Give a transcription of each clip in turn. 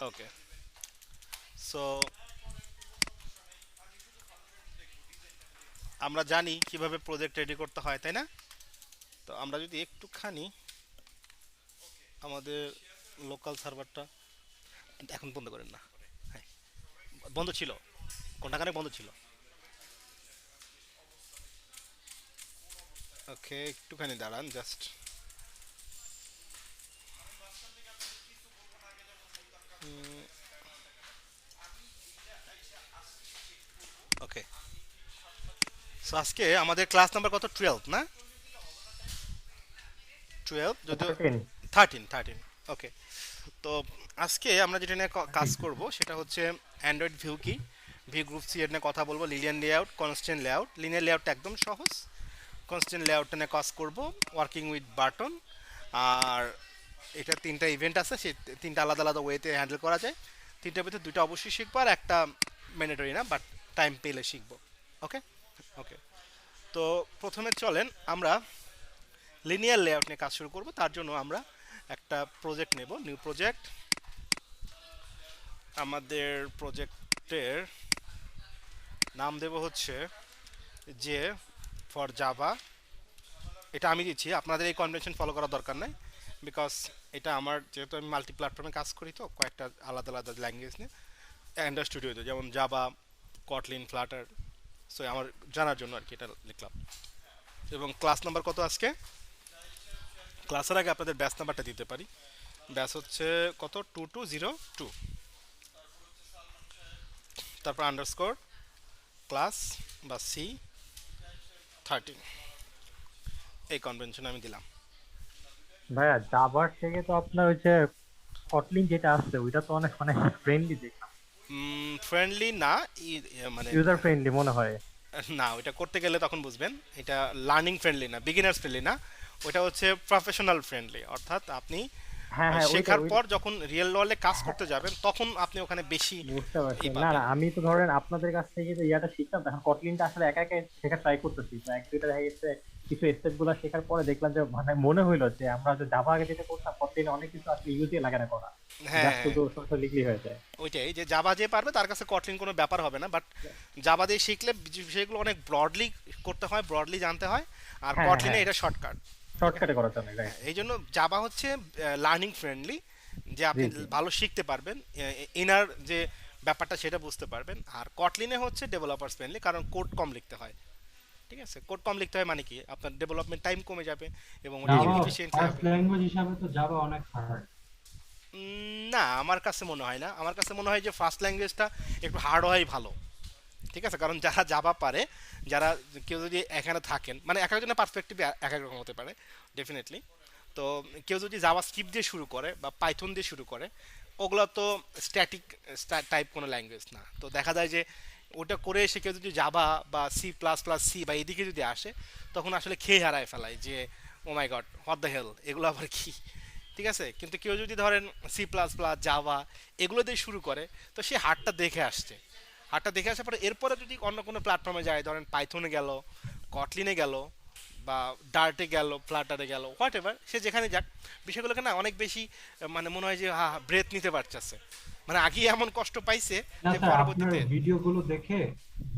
ওকে, so আমরা জানি কিভাবে প্রজেক্ট রেডি করতে হয়, তাই না? তো আমরা যদি একটুখানি আমাদের লোকাল সার্ভারটা এখন বন্ধ করেন না। হ্যাঁ, বন্ধ ছিল, কোনটা কানে বন্ধ ছিল। ওকে, একটুখানি দাঁড়ান জাস্ট। ওকে, সো আজকে আমাদের ক্লাস নাম্বার কত, 12 না? 12 যদিও 13। 13 ওকে। তো আজকে আমরা যেটা নিয়ে কাজ করব সেটা হচ্ছে অ্যান্ড্রয়েড ভিউ কি, ভিউ গ্রুপ সি এর নিয়ে কথা বলবো, linear layout, constant layout. Linear লেআউটটা একদম সহজ, কনস্ট্যান্ট লেআউটটা নিয়ে কাজ করব, ওয়ার্কিং উইথ বাটন। আর এটা তিনটা ইভেন্ট আছে, সেই তিনটা আলাদা আলাদা ওয়েতে হ্যান্ডেল করা যায়। তিনটার ভিতরে দুইটা অবশ্যই শিখবো, আর একটা ম্যান্ডেটরি না, বাট টাইম পেলে শিখবো। ওকে, ওকে। তো প্রথমে চলেন আমরা লিনিয়ার লেআউট নিয়ে কাজ শুরু করব। তার জন্য আমরা একটা প্রজেক্ট নেব, নিউ প্রজেক্ট। আমাদের প্রজেক্টের নাম দেব হচ্ছে যে ফর জাভা। এটা আমি দিচ্ছি, আপনাদের এই কনভেনশন ফলো করার দরকার নাই, বিকজ এটা আমার, যেহেতু আমি মাল্টি প্ল্যাটফর্মে কাজ করি তো কয়েকটা আলাদা আলাদা ল্যাঙ্গুয়েজ নিয়ে অ্যান্ড্রয়েড স্টুডিওতে, যেমন জাভা, কটলিন, ফ্লাটার। সো আমার জানার জন্য আর কি এটা লিখলাম। এবং ক্লাস নাম্বার কত আজকে, ক্লাসের আগে আপনাদের ব্যাচ নাম্বারটা দিতে পারি। ব্যাচ হচ্ছে কত, 2202। তারপর আন্ডারস্কোর ক্লাস বা C13, এই কনভেনশন আমি দিলাম। ভাইয়া জাভার থেকে তো আপনার ওই যে কটলিন যেটা আছে ওইটা তো অনেক মানে ফ্রেন্ডলি দেখলাম, ফ্রেন্ডলি না, মানে ইউজার ফ্রেন্ডলি মনে হয়। না, ওইটা করতে গেলে তখন বুঝবেন। এটা লার্নিং ফ্রেন্ডলি না, বিগিনার্স ফ্রেন্ডলি না, ওটা হচ্ছে প্রফেশনাল ফ্রেন্ডলি। অর্থাৎ আপনি হ্যাঁ হ্যাঁ, ওইটা শেখার ওইটা পর যখন রিয়েল ওয়ার্ল্ডে কাজ করতে যাবেন তখন আপনি ওখানে বেশি বুঝতে পারছি। ই না না, পাবেন। আমি তো ধরেন আপনাদের কাছ থেকে যে ইয়াটা শিখলাম, তখন কটলিনটা আসলে একা একা শেখা ট্রাই করতেছি, তো এক দুইটা দেখা গেছে কিছু স্টেপ গুলা শেখার পরে দেখলাম যে মানে মনে হইলো যে আমরা যে জাভা আগে যেটা করতাম কটলিনে অনেক কিছু আসলে ইউজই লাগে না করা, হ্যাঁ, জাস্ট হ্যাঁ, শুধু সরাসরি লিখলেই হয়ে যায়। ওইটাই, যে জাভা যে পারবে তার কাছে কটলিন কোনো ব্যাপার হবে না, বাট জাভা দিয়ে শিখলে বিষয়গুলো অনেক ব্রডলি করতে হয়, ব্রডলি জানতে হয়। আর হ্যাঁ হ্যাঁ কটলিনে হ্যাঁ, এটা শর্টকাট। ঠিক আছে, শর্টকাটে করার জন্য, রাইট। হ্যাঁ, এই জন্য জাভা হচ্ছে লার্নিং ফ্রেন্ডলি, যে জি আপনি জি। ভালো শিখতে পারবেন, ইনার যে ব্যাপারটা সেটা বুঝতে পারবেন। আর কটলিনে হচ্ছে ডেভেলপার্স ফ্রেন্ডলি, কারণ কোড কম লিখতে হয়। ঠিক আছে, কোড কম লিখতে হয় মানে কি, আপনার ডেভেলপমেন্ট টাইম কমে যাবে এবং ওটা জি জি। জাভা এফিসিয়েন্টলি ফার্স্ট হবে। ল্যাঙ্গুয়েজ হিসাবে তো জাভা অনেক হার্ড। না, আমার কাছে মনে হয় না, আমার কাছে মনে হয় যে ফার্স্ট ল্যাঙ্গুয়েজটা একটু হার্ড হয় ভালো। ঠিক আছে, কারণ যারা জাভা পারে, যারা, কেউ যদি এখানে থাকেন, মানে এক একজনের পার্সপেক্টিভ এক এক রকম হতে পারে ডেফিনেটলি। তো কেউ যদি জাভা স্ক্রিপ্ট দিয়ে শুরু করে বা পাইথন দিয়ে শুরু করে, ওগুলো তো স্ট্যাটিক টাইপ কোনো ল্যাঙ্গুয়েজ না। তো দেখা যায় যে ওটা করে এসে কেউ যদি জাভা বা C++, বা এদিকে যদি আসে, তখন আসলে খেয়ে হারায় ফেলায় যে ও মাই গড, হোয়াট দ্য হেল, এগুলো আবার কি। ঠিক আছে, কিন্তু কেউ যদি ধরেন C++, জাভা এগুলো দিয়ে শুরু করে, তো সে হারটা দেখে আসছে। হারটা দেখে আসার পরে এরপরে যদি অন্য কোনো প্ল্যাটফর্মে যায়, ধরেন পাইথনে গেল, কটলিনে গেল, বা ডার্টে গেল, ফ্লাটারে গেল, হোয়াট এভার, সে যেখানে যাক, বিষয়গুলোকে না অনেক বেশি মানে মনে হয় যে হা ব্রেথ নিতে পারতেছে। মানে আগে এমন কষ্ট পাইছে না যে স্যার, আপনার পরবর্তীতে ভিডিওগুলো দেখে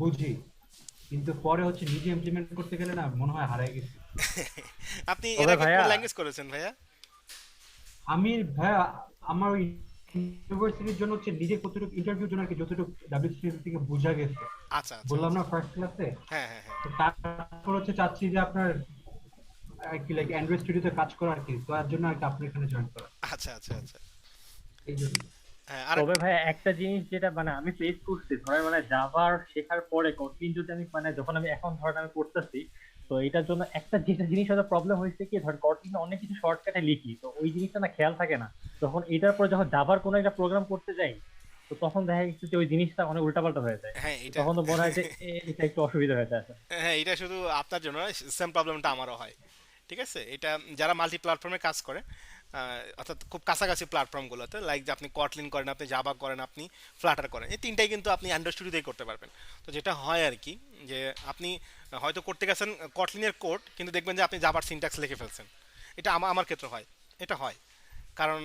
বুঝি, কিন্তু পরে হচ্ছে নিজে ইমপ্লিমেন্ট করতে গেলে না মনে হয় হারাই গেছি। আপনি এর তবে আগে কোন ভাইয়া, ল্যাঙ্গুয়েজ করেছেন ভাইয়া? আমি ভাইয়া আমার ওই ইউনিভার্সিটির জন্য হচ্ছে নিজে কতটুকু ইন্টারভিউর জন্য আর কি যতটুকু ডাব্লিউসিসি থেকে বোঝা গেছে, আচ্ছা, আচ্ছা, বললাম আচ্ছা। না ফার্স্ট ক্লাসে। হ্যাঁ, হ্যাঁ, হ্যাঁ। তো তারপর হচ্ছে চাচ্ছি যে আপনার আর কি লাইক অ্যান্ড্রয়েড স্টুডিওতে কাজ করা আর কি, তো তার জন্য আর কি আপনার এখানে জয়েন করা, আচ্ছা, আচ্ছা, আচ্ছা। এই জন্য। হ্যাঁ, আর তবে ভাই একটা জিনিস যেটা মানে আমি ফেস করছি, ধরেন মানে জাভার শেখার পরে কতদিন যদি আমি মানে যখন আমি এখন ধরেন আমি করতেছি, তো এটার জন্য একটা যেটা জিনিস হয়তো প্রবলেম হয়েছে কি, ধরেন কটলিনে অনেক কিছু শর্টকাটে লিখি, তো ওই জিনিসটা না খেয়াল থাকে না। তখন এটার পর যখন জাভার কোনো একটা প্রোগ্রাম করতে যাই, তো তখন দেখা গেছে যে ওই জিনিসটা অনেক উল্টাপাল্টা হয়ে যায়। হ্যাঁ, তো এটা, তখন তো মনে হয় যে এটা একটু অসুবিধা হয়ে যায়। হ্যাঁ, এটা শুধু আপনার জন্য নয়, সেম প্রবলেমটা আমারও হয়। ঠিক আছে, এটা যারা মাল্টি প্ল্যাটফর্মে কাজ করে, অর্থাৎ খুব কাছাকাছি প্ল্যাটফর্মগুলোতে, লাইক যে আপনি কটলিন করেন, আপনি জাভা করেন, আপনি ফ্লাটার করেন, এই তিনটাই কিন্তু আপনি অ্যান্ড্রয়েড স্টুডিওতেই করতে পারবেন। তো যেটা হয় আর কি, যে আপনি হয়তো করতে গেছেন কটলিনের কোড, কিন্তু দেখবেন যে আপনি জাভার সিনট্যাক্স লিখে ফেলছেন। এটা আমার আমার ক্ষেত্রে হয়, এটা হয়। কারণ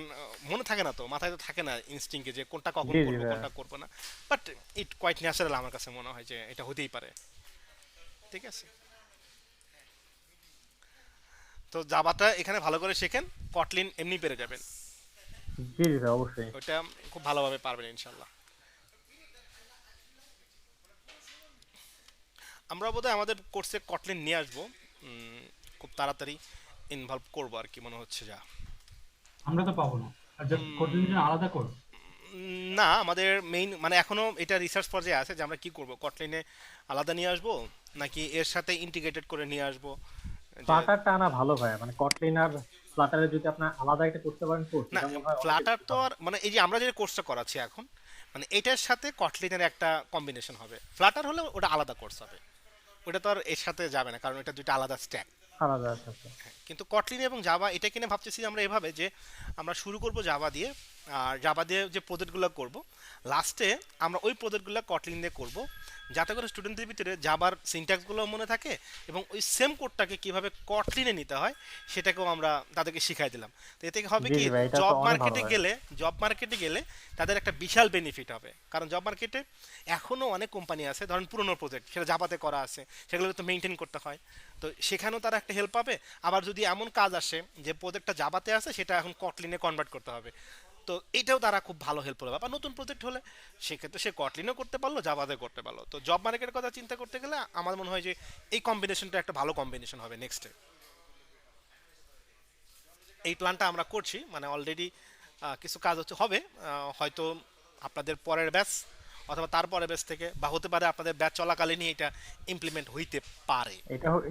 মনে থাকে না, তো মাথায় তো থাকে না ইনস্টিংক্টে যে কোনটা কখন জি জি করবো ভাইয়া। কোনটা করবো না। বাট ইট কোয়াইট ন্যাচারাল, আমার কাছে মনে হয় যে এটা হতেই পারে। ঠিক আছে, তো জাভাটা এখানে ভালো করে শেখেন, কটলিন এমনি পেরে যাবেন। জি জি ভাই, অবশ্যই। ওইটা খুব ভালোভাবে পারবেন ইনশাল্লাহ। আমরা বোধহয় আমাদের কোর্সে কটলিন নিয়ে আসবো, খুব তাড়াতাড়ি ইনভলভ করবো আর কি মনে হচ্ছে যা। আমরা তো পাবো না, আর জাস্ট কোডিং জন্য আলাদা কোর্স। না, আমাদের মেইন মানে এখনো এটা রিসার্চ পর্যায়ে আছে যে আমরা কি করব, কটলিনে আলাদা নিয়ে আসবো নাকি এর সাথে ইন্টিগ্রেটেড করে নিয়ে আসবো। যে ফ্লাটারটা আনা ভালো ভাই, মানে কটলিন আর ফ্লাটারে যদি আপনার আলাদা একটা করতে পারেন কোর্স, না, এটা মনে হয় অনেক ফ্লাটার বেশি তো ভালো। আর মানে এই যে আমরা যে কোর্সটা করাচ্ছি এখন, মানে এটার সাথে কটলিনের একটা কম্বিনেশন হবে। ফ্লাটার হলে ওটা আলাদা কোর্স হবে, ওটা তো আর এর সাথে যাবে না, কারণ এটা দুটো আলাদা স্ট্যাক। আলাদা, আচ্ছা আচ্ছা। কিন্তু কটলিন এবং জাভা এটা কিনে ভাবতেছি যে আমরা এভাবে যে আমরা শুরু করব জাভা দিয়ে, আর জাভা দিয়ে যে প্রজেক্টগুলো করব লাস্টে আমরা ওই প্রজেক্টগুলো কটলিন দিয়ে করব, যাতে করে স্টুডেন্টদের ভিতরে জাভার সিনট্যাক্সগুলো মনে থাকে এবং ওই সেম কোডটাকে কিভাবে কটলিনে নিতে হয় সেটাকেও আমরা তাদেরকে শিখাই দিলাম। তো এতে হবে জি কি, জি ভাই, এটা তো জব অনেক ভালো মার্কেটে হয়। গেলে জব মার্কেটে গেলে তাদের একটা বিশাল বেনিফিট হবে। কারণ জব মার্কেটে এখনও অনেক কোম্পানি আছে, ধরেন পুরনো প্রজেক্ট সেটা জাভাতে করা আছে, সেগুলো তো মেনটেন করতে হয়। তো সেখানেও তারা একটা হেল্প পাবে। আবার যদি এমন কাজ আসে যে প্রজেক্টটা জাভাতে আছে সেটা এখন কটলিনে কনভার্ট করতে হবে, তো এটাও তারা খুব ভালো হেল্প হবে। বা নতুন প্রজেক্ট হলে সেক্ষেত্রে সে কটলিনও করতে পারলো, জাভাতে করতে পারলো। তো জব মার্কেটের কথা চিন্তা করতে গেলে আমার মনে হয় যে এই কম্বিনেশনটা একটা ভালো কম্বিনেশন হবে নেক্সটে। এই প্ল্যানটা আমরা করছি, মানে অলরেডি কিছু কাজ হচ্ছে হবে, হয়তো আপনাদের পরের ব্যাচ অথবা তার পরের ব্যাচ থেকে, বা হতে পারে আপনাদের ব্যাচ চলাকালীনই এটা ইমপ্লিমেন্ট হইতে পারে।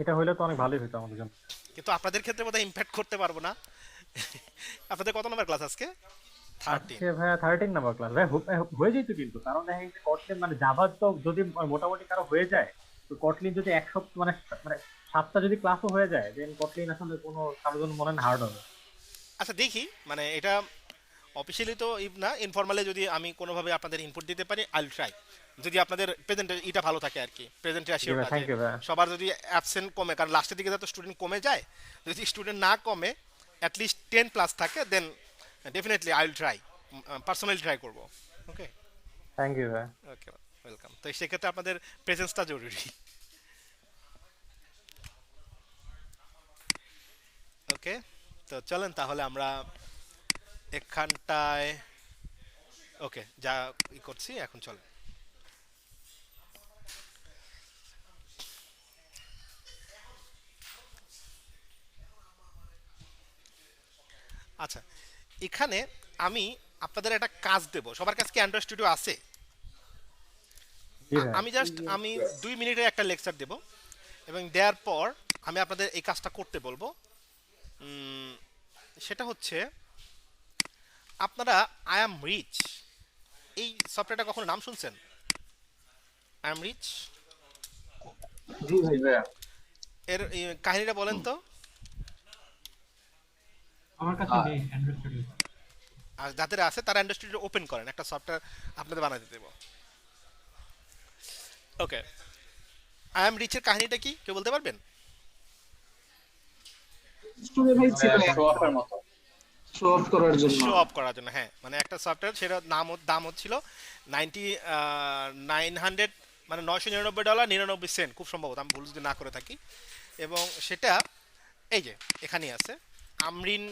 এটা হইলে তো অনেক ভালোই হতো আমাদের জন্য। কিন্তু আপনাদের ক্ষেত্রে বোধহয় ইম্প্যাক্ট করতে পারবো না। আপনাদের কত নম্বর ক্লাস আজকে? 13। আজকে ভাইয়া 13 নাম্বার ক্লাস ভাই, হয়ে যেত কিন্তু, কারণ দেখা গেছে কটলিন মানে জাভা তো যদি মোটামুটি কারো হয়ে যায়, তো কটলিন যদি এক সপ্তাহ মানে মানে 7টা যদি ক্লাসও হয়ে যায়, দেন কটলিন আসলে কোনো কারোর জন্য মনে হয় হার্ড হবে। আচ্ছা দেখি, মানে এটা অফিসিয়ালি তো না, ইনফর্মালি যদি আমি কোনোভাবে আপনাদের ইনপুট দিতে পারি আইল ট্রাই। যদি আপনাদের প্রেজেন্টে এটা ভালো থাকে আর কি, প্রেজেন্ট জি ভাই, রেশিওটা যে থ্যাংক ইউ ভাই। সবার যদি অ্যাবসেন্ট কমে, কারণ লাস্টের দিকে যত স্টুডেন্ট কমে যায়, যদি স্টুডেন্ট না কমে অ্যাটলিস্ট 10+ থাকে, then definitely I'll try, personally try করবো। ওকে, থ্যাংক ইউ ভাই। Okay, welcome. তো সেক্ষেত্রে আপনাদের প্রেজেন্সটা জরুরি। ওকে, তো চলেন তাহলে আমরা এখানটায়, ওকে যা করছি এখন চলেন। আচ্ছা, এখানে আমি আপনাদের একটা কাজ দেব। সবার কাছে কি অ্যান্ড্রয়েড স্টুডিও আছে? জি ভাই। আমি 2 মিনিটের একটা লেকচার দেব, এবং দেওয়ার পর আমি আপনাদের এই কাজটা করতে বলবো। সেটা হচ্ছে, আপনারা আই অ্যাম রিচ এই সফটওয়্যারটা কখনো নাম শুনছেন? আই অ্যাম রিচ জি ভাই ভাইয়া। এর কাহিনীটা বলেন তো। আমার কাছে আহ, নেই অ্যান্ড্রয়েড স্টুডিও। আর যাদের আছে তারা অ্যান্ড্রয়েড স্টুডিও ওপেন করেন, একটা সফটওয়্যার আপনাদের বানাতে দেবো। ওকে, আই অ্যাম রিচের কাহিনীটা কি কেউ বলতে পারবেন? স্টুডিও ভাই ছিল শো অফের মতো, শো অফ করার জন্য। শো অফ করার জন্য, হ্যাঁ, মানে একটা সফটওয়্যার, সেটা দাম হচ্ছিল 900, মানে $999.99, খুব সম্ভবত, আমি ভুল যদি না করে থাকি। এবং সেটা এই যে এখানেই আছে, আমরিন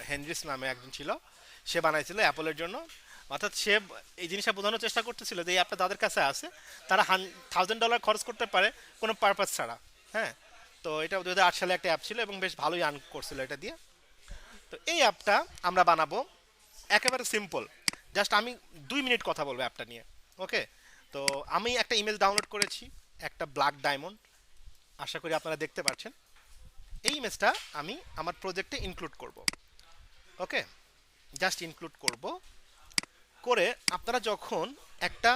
হেনরিস নামে একজন ছিল, সে বানাইছিল অ্যাপলের জন্য। অর্থাৎ সে এই জিনিসটা বোঝানোর চেষ্টা করতেছিল যে এই অ্যাপটা তাদের কাছে আছে, তারা $1,000 খরচ করতে পারে কোনো পারপাস ছাড়া। হ্যাঁ, তো এটা 2008 সালে একটা অ্যাপ ছিল এবং বেশ ভালোই আর্ন করছিল এটা দিয়ে। তো এই অ্যাপটা আমরা বানাবো একেবারে সিম্পল। জাস্ট আমি 2 মিনিট কথা বলবো অ্যাপটা নিয়ে। ওকে, তো আমি একটা ইমেজ ডাউনলোড করেছি, একটা ব্ল্যাক ডায়মন্ড, আশা করি আপনারা দেখতে পাচ্ছেন। এই ইমেজটা আমি আমার প্রজেক্টে ইনক্লুড করব। ওকে, জাস্ট ইনক্লুড করব, করে আপনারা যখন একটা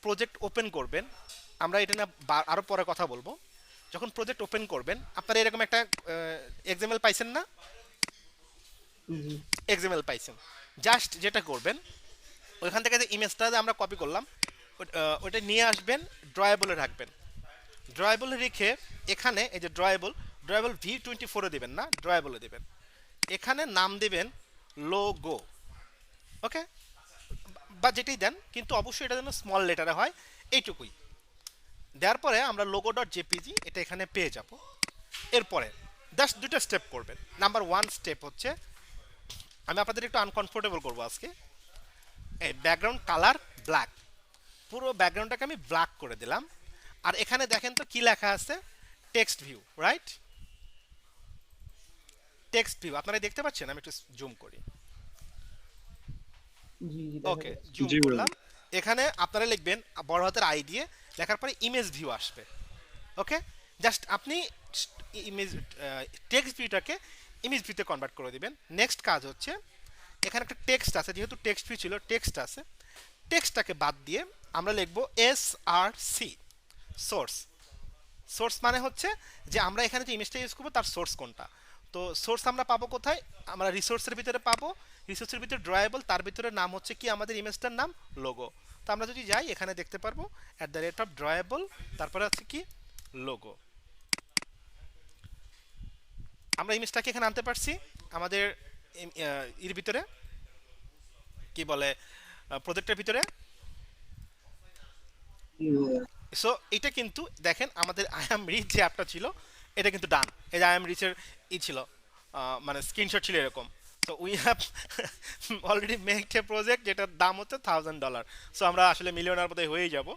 প্রজেক্ট ওপেন করবেন, আমরা এটা না আরও পরে কথা বলবো, যখন প্রজেক্ট ওপেন করবেন আপনারা এরকম একটা এক্সএমএল পাইছেন না? এক্সএমএল পাইছেন, জাস্ট যেটা করবেন ওইখান থেকে যে ইমেজটা আমরা কপি করলাম ওইটা নিয়ে আসবেন, ড্রয়াবলে রাখবেন। ড্রয়াবলে রেখে এখানে এই যে ড্রয়াবল V24-এ দেবেন না, ড্রয়াবলে দেবেন। এখানে নাম দিবেন লোগো, ওকে, বা যেটাই দেন, কিন্তু অবশ্যই এটা যেন স্মল লেটারে হয়, এইটুকুই। দেওয়ার পরে আমরা লোগো ডট জেপিজি এটা এখানে পেয়ে যাব। এরপরে জাস্ট দুটো স্টেপ করবেন। নাম্বার ওয়ান স্টেপ হচ্ছে, আমি আপনাদের একটু আনকমফোর্টেবল করবো আজকে। এই ব্যাকগ্রাউন্ড কালার ব্ল্যাক, পুরো ব্যাকগ্রাউন্ডটাকে আমি ব্ল্যাক করে দিলাম। আর এখানে দেখেন তো কি লেখা আছে, text view, right? Text view আপনারা দেখতে পাচ্ছেন? আমি একটু জুম করি। জি জি দেখা ওকে, যাচ্ছে। জুম জি ভাই। করলাম। এখানে আপনারা লিখবেন বড় হাতের আই দিয়ে, লেখার পরে ইমেজ ভিউ আসবে। ওকে, জাস্ট আপনি ইমেজ টেক্সট ভিউটাকে ইমেজ ভিউতে কনভার্ট করে দিবেন। নেক্সট কাজ হচ্ছে, এখানে একটা টেক্সট আছে, যেহেতু টেক্সট ভিউ ছিল টেক্সট আছে, টেক্সটটাকে বাদ দিয়ে আমরা লিখব SRC, সোর্স। সোর্স মানে হচ্ছে যে আমরা এখানে যে ইমেজটা ইউজ করবো তার সোর্স কোনটা। তো সোর্স আমরা পাবো কোথায়? আমরা রিসোর্সের ভিতরে পাবো, রিসোর্সের ভিতরে ড্রয়েবল, তার ভিতরে নাম হচ্ছে কি আমাদের ইমেজটার নাম লোগো। তো আমরা যদি যাই এখানে দেখতে পারবো @ড্রয়েবল, তারপরে আছে কি লোগো। আমরা ইমেজটাকে এখানে আনতে পারছি আমাদের এর ভিতরে, কি বলে, প্রজেক্টের ভিতরে। সো এটা কিন্তু দেখেন আমাদের আই এম রিচ যে অ্যাপটা ছিল এটা কিন্তু ডান। এই যে আই এম রিচের ছিল, মানে স্ক্রিনশট ছিল এরকম। তো we have already make a project যেটার দাম হচ্ছে $1000। সো আমরা আসলে মিলিয়নার বোধহয় হয়েই যাব।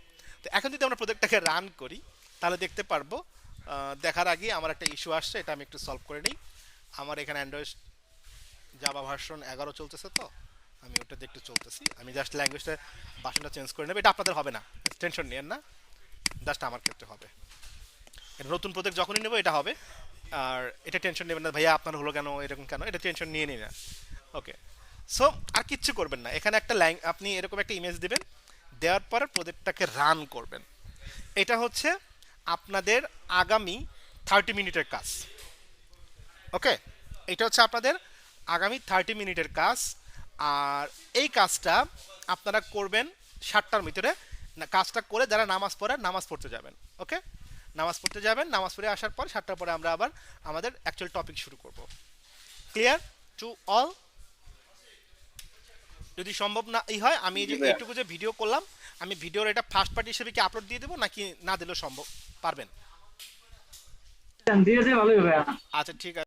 তো এখন যদি আমরা প্রজেক্টটাকে রান করি তাহলে দেখতে পারবো। দেখার আগে আমার একটা ইস্যু আসছে, এটা আমি একটু সলভ করে নিই। আমার এখানে অ্যান্ড্রয়েড জাভা ভার্সন 11 চলতেছে, তো আমি ওটা দেখতে চলতেছি। আমি জাস্ট ল্যাঙ্গুয়েজটা ভাষণটা চেঞ্জ করে নেব, এটা আপনাদের হবে না, টেনশন নিয়েন না, জাস্ট আমার ক্ষেত্রে হবে। এটা নতুন প্রজেক্ট যখনই নেবো এটা হবে। আর এটা টেনশন নেবেন না ভাইয়া আপনার হলো কেন, এরকম কেন, এটা টেনশন নিয়ে নিন না। ওকে, সো আর কিচ্ছু করবেন না, এখানে একটা আপনি এরকম একটা ইমেজ দিবেন, দেওয়ার পরে প্রজেক্টটাকে রান করবেন। এটা হচ্ছে আপনাদের আগামী 30 মিনিটের কাজ। ওকে, এটা হচ্ছে আপনাদের আগামী 30 মিনিটের কাজ। আর এই কাজটা আপনারা করবেন 7টার ভিতরে। কাজটা করে যারা নামাজ পড়ে নামাজ পড়তে যাবেন। ওকে, নামাজ পড়তে যাবেন, নামাজ পড়ে আসার পর 7টার পরে আমরা আবার আমাদের অ্যাকচুয়াল টপিক শুরু করব। Clear to all? যদি সম্ভব না হয়, আমি এই জি যে ভাইয়া। এইটুকু যে ভিডিও করলাম, আমি ভিডিওর এটা ফার্স্ট পার্ট হিসেবে কি আপলোড দিয়ে দেবো নাকি না দিলেও সম্ভব পারবেন? দিয়ে দিয়ে ভালোই ভাইয়া। আচ্ছা ঠিক আছে।